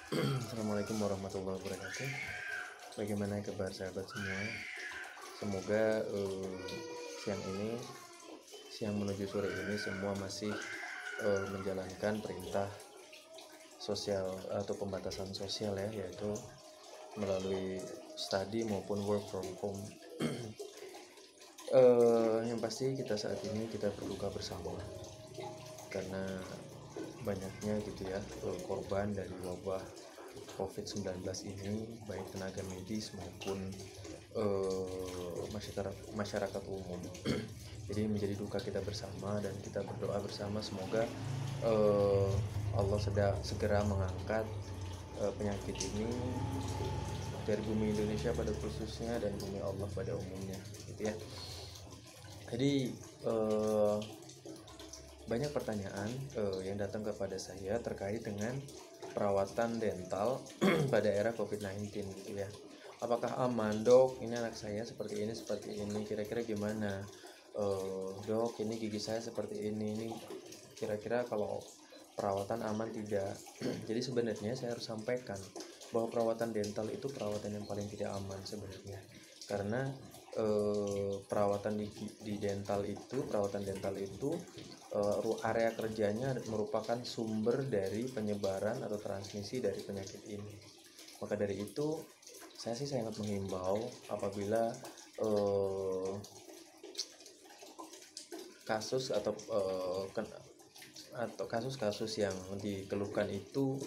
Assalamualaikum warahmatullahi wabarakatuh. Bagaimana kabar sahabat semua? Semoga siang ini, siang menuju sore ini semua masih menjalankan perintah sosial atau pembatasan sosial ya, yaitu melalui study maupun work from home. Yang pasti kita saat ini kita berduka bersama karena banyaknya gitu ya korban dari wabah COVID-19 ini, baik tenaga medis maupun masyarakat umum. Jadi menjadi duka kita bersama dan kita berdoa bersama semoga eh, Allah segera mengangkat penyakit ini dari bumi Indonesia pada khususnya dan bumi Allah pada umumnya, gitu ya. Jadi banyak pertanyaan yang datang kepada saya terkait dengan perawatan dental pada era COVID-19 gitu ya. Apakah aman, Dok? Ini anak saya seperti ini, kira-kira gimana? Dok, ini gigi saya seperti ini kira-kira kalau perawatan aman tidak? Jadi sebenarnya saya harus sampaikan bahwa perawatan dental itu perawatan yang paling tidak aman sebenarnya, karena perawatan di perawatan dental itu area kerjanya merupakan sumber dari penyebaran atau transmisi dari penyakit ini. Maka dari itu saya sih sangat menghimbau apabila kasus atau kasus-kasus yang dikeluhkan itu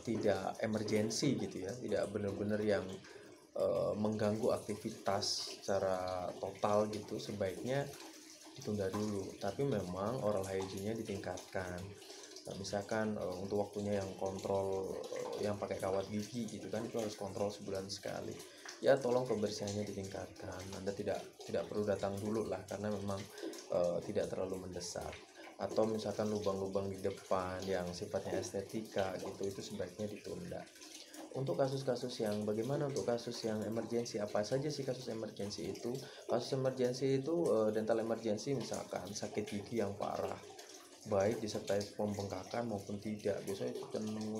tidak emergensi gitu ya, tidak benar-benar yang mengganggu aktivitas secara total gitu, sebaiknya ditunda dulu. Tapi memang oral hygiene-nya ditingkatkan. Nah, misalkan untuk waktunya yang kontrol yang pakai kawat gigi gitu kan, itu harus kontrol sebulan sekali. Ya tolong kebersihannya ditingkatkan. Anda tidak perlu datang dulu lah karena memang tidak terlalu mendesak. Atau misalkan lubang-lubang di depan yang sifatnya estetika gitu, itu sebaiknya ditunda. Untuk kasus-kasus yang bagaimana, untuk kasus yang emergensi, apa saja sih kasus emergensi itu? Kasus emergensi itu dental emergensi, misalkan sakit gigi yang parah, baik disertai pembengkakan maupun tidak, biasanya itu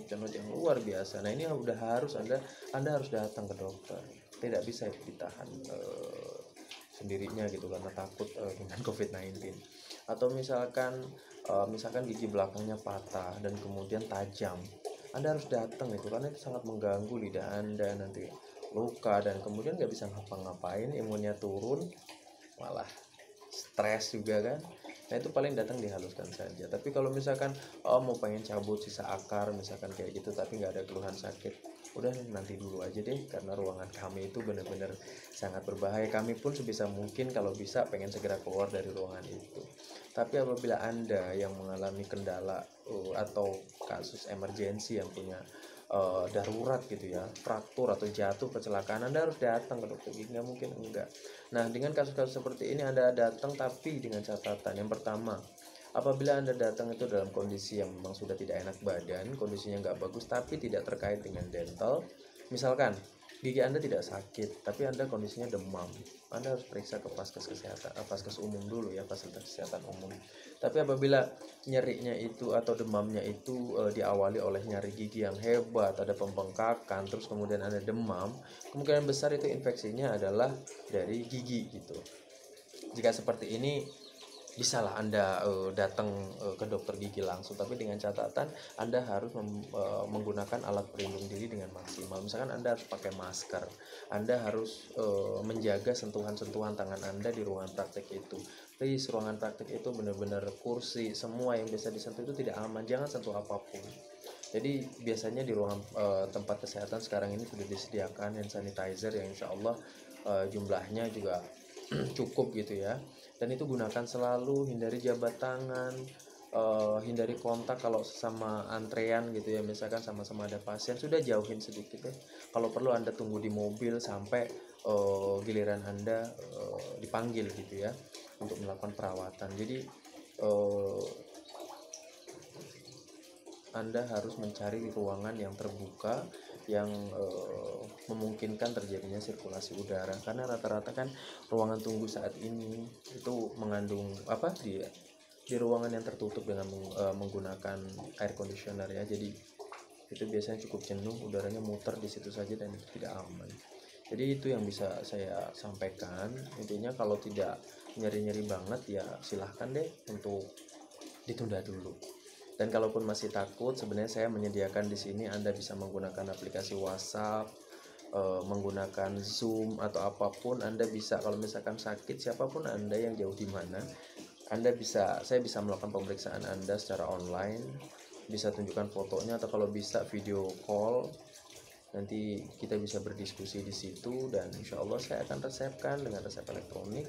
cenut yang luar biasa. Nah, ini udah harus anda harus datang ke dokter, tidak bisa ditahan sendirinya gitu karena takut dengan COVID-19. Atau misalkan gigi belakangnya patah dan kemudian tajam, anda harus datang itu karena itu sangat mengganggu lidah Anda, nanti luka dan kemudian nggak bisa ngapa-ngapain, imunnya turun, malah stres juga kan. Nah, itu paling datang dihaluskan saja. Tapi kalau misalkan mau pengen cabut sisa akar misalkan kayak gitu tapi nggak ada keluhan sakit, udah nanti dulu aja deh, karena ruangan kami itu benar-benar sangat berbahaya. Kami pun sebisa mungkin kalau bisa pengen segera keluar dari ruangan itu. Tapi apabila Anda yang mengalami kendala atau kasus emergensi yang punya darurat gitu ya, fraktur atau jatuh kecelakaan, Anda harus datang ke dokter gigi, nggak mungkin enggak. Nah, dengan kasus-kasus seperti ini Anda datang tapi dengan catatan. Yang pertama, apabila Anda datang itu dalam kondisi yang memang sudah tidak enak badan, kondisinya nggak bagus tapi tidak terkait dengan dental, misalkan gigi Anda tidak sakit tapi Anda kondisinya demam, Anda harus periksa ke paskes umum dulu ya, fasilitas kesehatan umum. Tapi apabila nyerinya itu atau demamnya itu diawali oleh nyeri gigi yang hebat, ada pembengkakan, terus kemudian Anda demam, kemungkinan besar itu infeksinya adalah dari gigi gitu. Jika seperti ini, bisalah Anda datang ke dokter gigi langsung, tapi dengan catatan Anda harus menggunakan alat pelindung diri dengan maksimal. Misalkan Anda harus pakai masker, Anda harus menjaga sentuhan-sentuhan tangan Anda di ruangan praktek itu. Please, ruangan praktek itu benar-benar kursi, semua yang bisa disentuh itu tidak aman, jangan sentuh apapun. Jadi biasanya di ruangan tempat kesehatan sekarang ini sudah disediakan hand sanitizer yang insya Allah jumlahnya juga cukup gitu ya. Dan itu gunakan selalu, hindari jabat tangan, hindari kontak kalau sesama antrean gitu ya, misalkan sama-sama ada pasien, sudah jauhin sedikit ya. Kalau perlu Anda tunggu di mobil sampai giliran Anda dipanggil gitu ya untuk melakukan perawatan. Jadi Anda harus mencari ruangan yang terbuka yang memungkinkan terjadinya sirkulasi udara, karena rata-rata kan ruangan tunggu saat ini itu mengandung di ruangan yang tertutup dengan menggunakan air conditioner ya. Jadi itu biasanya cukup jenuh, udaranya muter di situ saja dan itu tidak aman. Jadi itu yang bisa saya sampaikan. Intinya kalau tidak nyeri-nyeri banget ya silahkan deh untuk ditunda dulu. Dan kalaupun masih takut, sebenarnya saya menyediakan di sini Anda bisa menggunakan aplikasi WhatsApp, menggunakan Zoom atau apapun. Anda bisa, kalau misalkan sakit, siapapun Anda yang jauh di mana, saya bisa melakukan pemeriksaan Anda secara online, bisa tunjukkan fotonya, atau kalau bisa video call. Nanti kita bisa berdiskusi di situ dan insya Allah saya akan resepkan dengan resep elektronik,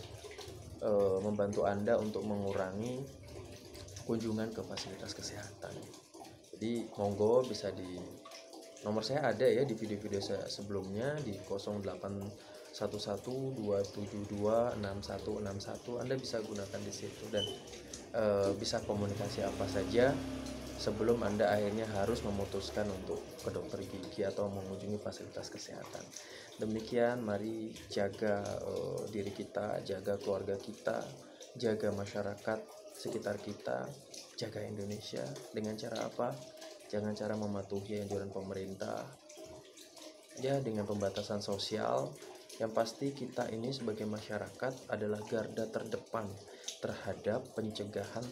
membantu Anda untuk mengurangi kunjungan ke fasilitas kesehatan. Jadi monggo bisa di nomor saya ada ya di video-video saya sebelumnya di 081127266161. Anda bisa gunakan di situ dan bisa komunikasi apa saja sebelum Anda akhirnya harus memutuskan untuk ke dokter gigi atau mengunjungi fasilitas kesehatan. Demikian, mari jaga diri kita, jaga keluarga kita, jaga masyarakat sekitar kita, jaga Indonesia. Dengan cara apa? Jangan cara mematuhi anjuran pemerintah, ya dengan pembatasan sosial. Yang pasti kita ini sebagai masyarakat adalah garda terdepan terhadap pencegahan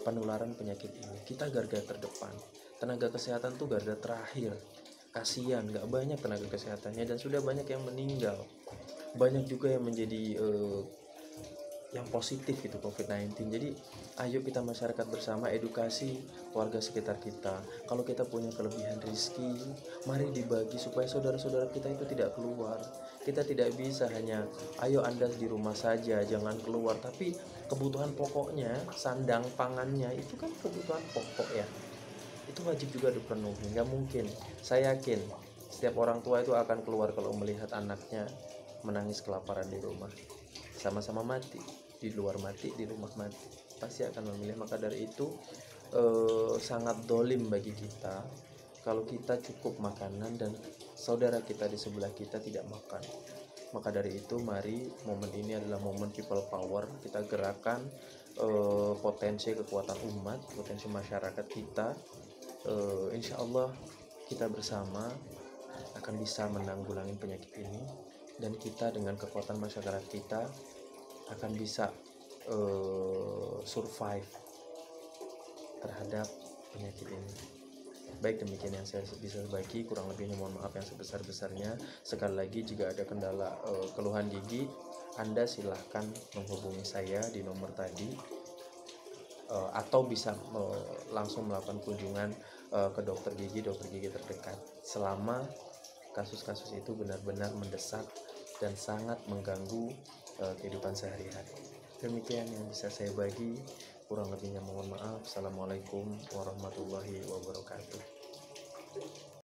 penularan penyakit ini. Kita garda terdepan. Tenaga kesehatan tuh garda terakhir. Kasihan, gak banyak tenaga kesehatannya dan sudah banyak yang meninggal. Banyak juga yang menjadi yang positif gitu COVID-19. Jadi ayo kita masyarakat bersama edukasi warga sekitar kita. Kalau kita punya kelebihan rezeki, mari dibagi supaya saudara-saudara kita itu tidak keluar. Kita tidak bisa hanya ayo Anda di rumah saja jangan keluar, tapi kebutuhan pokoknya, sandang pangannya itu kan kebutuhan pokok ya. Itu wajib juga dipenuhi. Nggak mungkin, saya yakin setiap orang tua itu akan keluar kalau melihat anaknya menangis kelaparan di rumah. Sama-sama mati, di luar mati, di rumah mati, pasti akan memilih. Maka dari itu sangat dolim bagi kita kalau kita cukup makanan dan saudara kita di sebelah kita tidak makan. Maka dari itu mari, momen ini adalah momen people power. Kita gerakan potensi kekuatan umat, potensi masyarakat kita. Insya Allah kita bersama akan bisa menanggulangi penyakit ini, dan kita dengan kekuatan masyarakat kita akan bisa survive terhadap penyakit ini. Baik, demikian yang saya bisa bagi, kurang lebihnya mohon maaf yang sebesar-besarnya. Sekali lagi jika ada kendala keluhan gigi, Anda silahkan menghubungi saya di nomor tadi, atau bisa langsung melakukan kunjungan ke dokter gigi terdekat selama kasus-kasus itu benar-benar mendesak dan sangat mengganggu kehidupan sehari-hari. Demikian yang bisa saya bagi, kurang lebihnya mohon maaf. Assalamualaikum warahmatullahi wabarakatuh.